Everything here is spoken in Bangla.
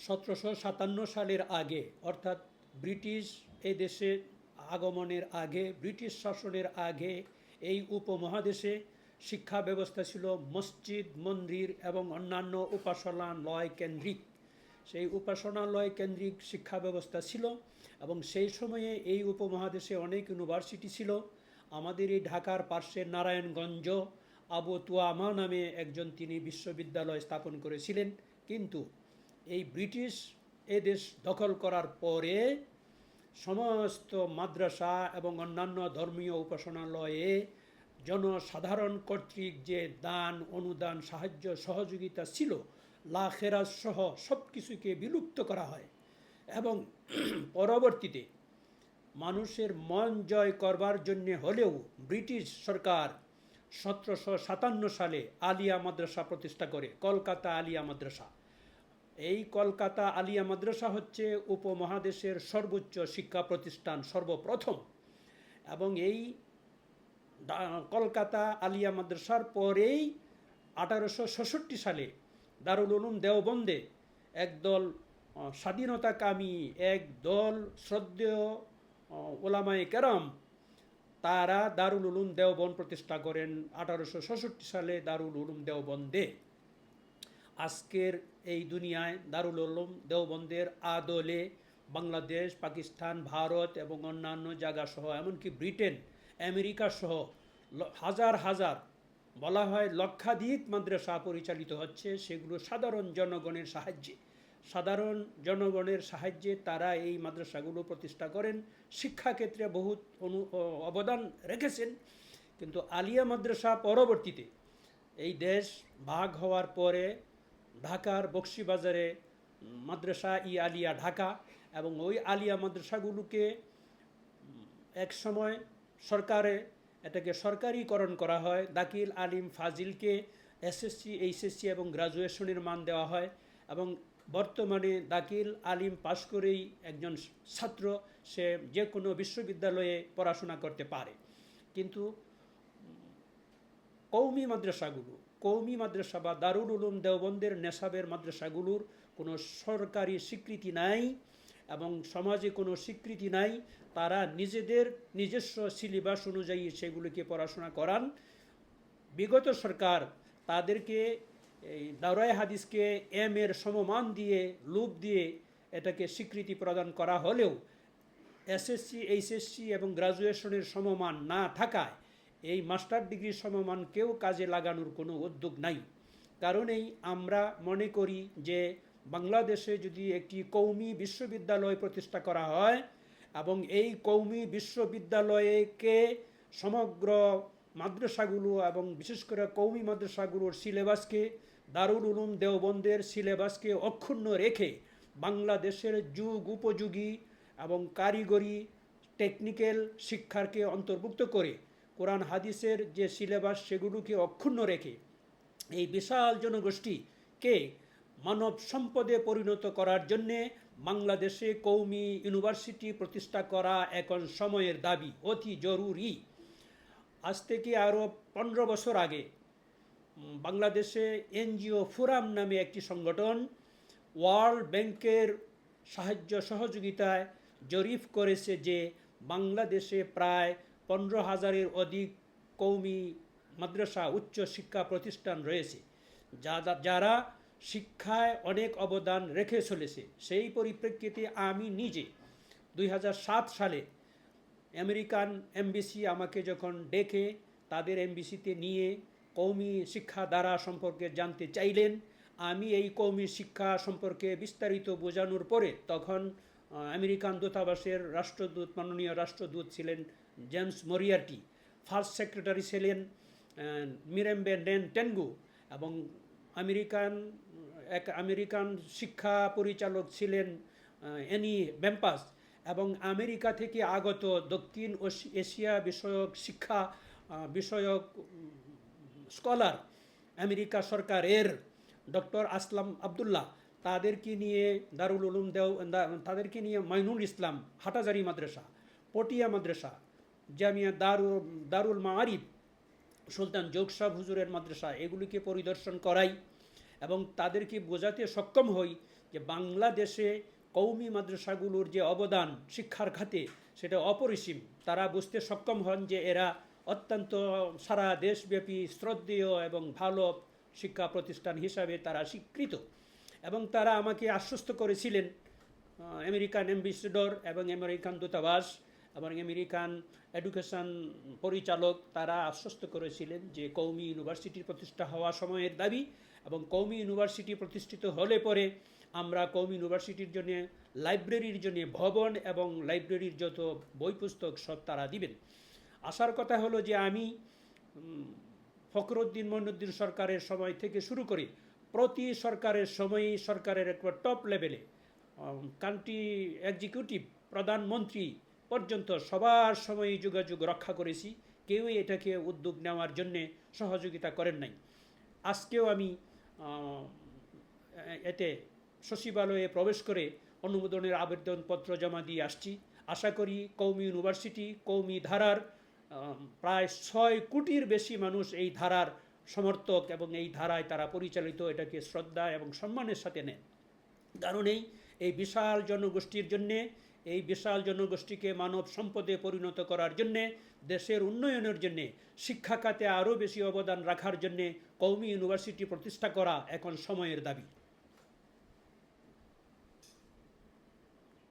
1757 সালের আগে, অর্থাৎ ব্রিটিশ এই দেশে আগমনের আগে, ব্রিটিশ শাসনের আগে এই উপমহাদেশে শিক্ষা ব্যবস্থা ছিল মসজিদ, মন্দির এবং অন্যান্য উপাসনালয় কেন্দ্রিক। সেই উপাসনালয় কেন্দ্রিক শিক্ষা ব্যবস্থা ছিল এবং সেই সময়ে এই উপমহাদেশে অনেক ইউনিভার্সিটি ছিল। আমাদের এই ঢাকার পার্শ্বের নারায়ণগঞ্জ আবু তুয়ামা নামে একজন তিনি বিশ্ববিদ্যালয় স্থাপন করেছিলেন। কিন্তু এই ব্রিটিশ এদেশ দখল করার পরে সমস্ত মাদ্রাসা এবং অন্যান্য ধর্মীয় উপাসনালয়ে জনসাধারণ কর্তৃক যে দান, অনুদান, সাহায্য, সহযোগিতা ছিল, লাখেরাজ সহ সব কিছুকে বিলুপ্ত করা হয় এবং পরবর্তীতে মানুষের মন জয় করবার জন্য হলেও ব্রিটিশ সরকার 1757 সালে আলিয়া মাদ্রাসা প্রতিষ্ঠা করে, কলকাতা আলিয়া মাদ্রাসা। এই কলকাতা আলিয়া মাদ্রাসা হচ্ছে উপমহাদেশের সর্বোচ্চ শিক্ষা প্রতিষ্ঠান সর্বপ্রথম। এবং এই কলকাতা আলিয়া মাদ্রাসার পরেই 1866 সালে দারুল উলুম দেওবন্দে একদল স্বাধীনতাকামী, একদল শ্রদ্ধেয় ওলামায়ে কেরাম, তারা দারুল উলুম দেওবন্দ প্রতিষ্ঠা করেন 1866 সালে দারুল উলুম দেওবন্দে। আজকের এই দুনিয়ায় দারুল উলুম দেওবন্দের আদলে বাংলাদেশ, পাকিস্তান, ভারত এবং অন্যান্য জায়গা সহ এমনকি ব্রিটেন, আমেরিকা সহ হাজার হাজার, বলা হয় লক্ষাধিক মাদ্রাসা পরিচালিত হচ্ছে। সেগুলো সাধারণ জনগণের সাহায্যে তারা এই মাদ্রাসাগুলো প্রতিষ্ঠা করেন, শিক্ষাক্ষেত্রে বহুত অবদান রেখেছেন। কিন্তু আলিয়া মাদ্রাসা পরবর্তীতে এই দেশ ভাগ হওয়ার পরে ঢাকার বকশীবাজারে মাদ্রাসা ই আলিয়া ঢাকা, এবং ওই আলিয়া মাদ্রাসাগুলোকে এক সময় সরকারে এটাকে সরকারিকরণ করা হয়। দাখিল, আলিম, ফাজিলকে এসএসসি, এইচএসসি এবং গ্রাজুয়েশনের মান দেওয়া হয় এবং বর্তমানে দাখিল, আলিম পাশ করেই একজন ছাত্র সে যে কোনো বিশ্ববিদ্যালয়ে পড়াশোনা করতে পারে। কিন্তু কওমি মাদ্রাসা বা দারুল উলুম দেওবন্দের নেশাবের মাদ্রাসাগুলোর কোনো সরকারি স্বীকৃতি নাই এবং সমাজে কোনো স্বীকৃতি নাই। তারা নিজস্ব সিলেবাস অনুযায়ী সেগুলিকে পড়াশোনা করান। বিগত সরকার তাদেরকে এই দাওরায়ে হাদিসকে এর সমমান দিয়ে, লুপ দিয়ে এটাকে স্বীকৃতি প্রদান করা হলেও এসএসসি, এইচএসসি এবং গ্রাজুয়েশনের সমমান না থাকায় এই মাস্টার ডিগ্রির সমমানকেও কাজে লাগানোর কোনো উদ্যোগ নাই। কারণেই আমরা মনে করি যে বাংলাদেশে যদি একটি কওমি বিশ্ববিদ্যালয় প্রতিষ্ঠা করা হয় এবং এই কওমি বিশ্ববিদ্যালয়কে সমগ্র মাদ্রাসাগুলো এবং বিশেষ করে কওমি মাদ্রাসাগুলোর সিলেবাসকে, দারুল উলুম দেওবন্দের সিলেবাসকে অক্ষুণ্ণ রেখে বাংলাদেশের যুগ উপযোগী এবং কারিগরি টেকনিক্যাল শিক্ষাকে অন্তর্ভুক্ত করে কোরআন হাদিসের যে সিলেবাস সেগুলোকে অক্ষুণ্ণ রেখে এই বিশাল জনগোষ্ঠীকে মানব সম্পদে পরিণত করার জন্যে বাংলাদেশে কওমি ইউনিভার্সিটি প্রতিষ্ঠা করা এখন সময়ের দাবি, অতি জরুরি। আজ থেকে আরও 15 বছর আগে বাংলাদেশে এনজিও ফোরাম নামে একটি সংগঠন ওয়ার্ল্ড ব্যাংকের সাহায্য সহযোগিতায় জরিপ করেছে যে বাংলাদেশে প্রায় 15,000-এর অধিক কওমি মাদ্রাসা, উচ্চ শিক্ষা প্রতিষ্ঠান রয়েছে যারা শিক্ষায় অনেক অবদান রেখে চলেছে। সেই পরিপ্রেক্ষিতে আমি নিজে 2007 সালে আমেরিকান এমবিসি আমাকে যখন ডেকে তাদের এমবিসিতে নিয়ে কওমি শিক্ষা ধারা সম্পর্কে জানতে চাইলেন, আমি এই কওমি শিক্ষা সম্পর্কে বিস্তারিত বোঝানোর পরে তখন আমেরিকান দূতাবাসের মাননীয় রাষ্ট্রদূত ছিলেন জেমস মরিয়ার্টি, ফার্স্ট সেক্রেটারি ছিলেন মিরেম্বে নেন টেনগু এবং আমেরিকান শিক্ষা পরিচালক ছিলেন এনি ব্যাম্পাস, এবং আমেরিকা থেকে আগত দক্ষিণ এশিয়া বিষয়ক স্কলার আমেরিকা সরকারের ডক্টর আসলাম আবদুল্লাহ, তাদেরকে নিয়ে মাইনুল ইসলাম হাটাজারি মাদ্রাসা, পটিয়া মাদ্রাসা, জামিয়া দারুল মাআরিফ, সুলতান যোগসাব হুজুরের মাদ্রাসা, এগুলিকে পরিদর্শন করাই এবং তাদেরকে বোঝাতে সক্ষম হই যে বাংলাদেশে কওমি মাদ্রাসাগুলোর যে অবদান শিক্ষার খাতে সেটা অপরিসীম। তারা বুঝতে সক্ষম হন যে এরা অত্যন্ত সারা দেশব্যাপী শ্রদ্ধেয় এবং ভালো শিক্ষা প্রতিষ্ঠান হিসাবে তারা স্বীকৃত। এবং তারা আমাকে আশ্বস্ত করেছিলেন, আমেরিকান অ্যাম্বাসেডর এবং আমেরিকান দূতাবাস এবং আমেরিকান এডুকেশন পরিচালক তারা আশ্বস্ত করেছিলেন যে কওমি ইউনিভার্সিটি প্রতিষ্ঠা হওয়া সময়ের দাবি, এবং কওমি ইউনিভার্সিটি প্রতিষ্ঠিত হলে পরে আমরা কওমি ইউনিভার্সিটির জন্য লাইব্রেরির জন্য ভবন এবং লাইব্রেরির যত বই পুস্তক সব তারা দিবেন। আসার কথা হলো যে আমি ফখরুদ্দিন মঈনুদ্দিন সরকারের সময় থেকে শুরু করে প্রতি সরকারের সময়ই সরকারের একটা টপ লেভেলে কান্ট্রি এক্সিকিউটিভ প্রধানমন্ত্রী পর্যন্ত সবার সময়ই যোগাযোগ রক্ষা করেছি। কেউই এটাকে উদ্যোগ নেওয়ার জন্যে সহযোগিতা করেন নাই। আজকেও আমি এতে সচিবালয়ে প্রবেশ করে অনুমোদনের আবেদনপত্র জমা দিয়ে আসছি। আশা করি কওমি ইউনিভার্সিটি কওমি ধারার প্রায় 6 কোটির বেশি মানুষ এই ধারার সমর্থক এবং এই ধারায় তারা পরিচালিত, এটাকে শ্রদ্ধা এবং সম্মানের সাথে নেন। কারণ এই বিশাল জনগোষ্ঠীর জন্যে, এই বিশাল জনগোষ্ঠীকে মানব সম্পদে পরিণত করার জন্যে, দেশের উন্নয়নের জন্যে, শিক্ষা খাতে আরও বেশি অবদান রাখার জন্যে কওমি ইউনিভার্সিটি প্রতিষ্ঠা করা এখন সময়ের দাবি।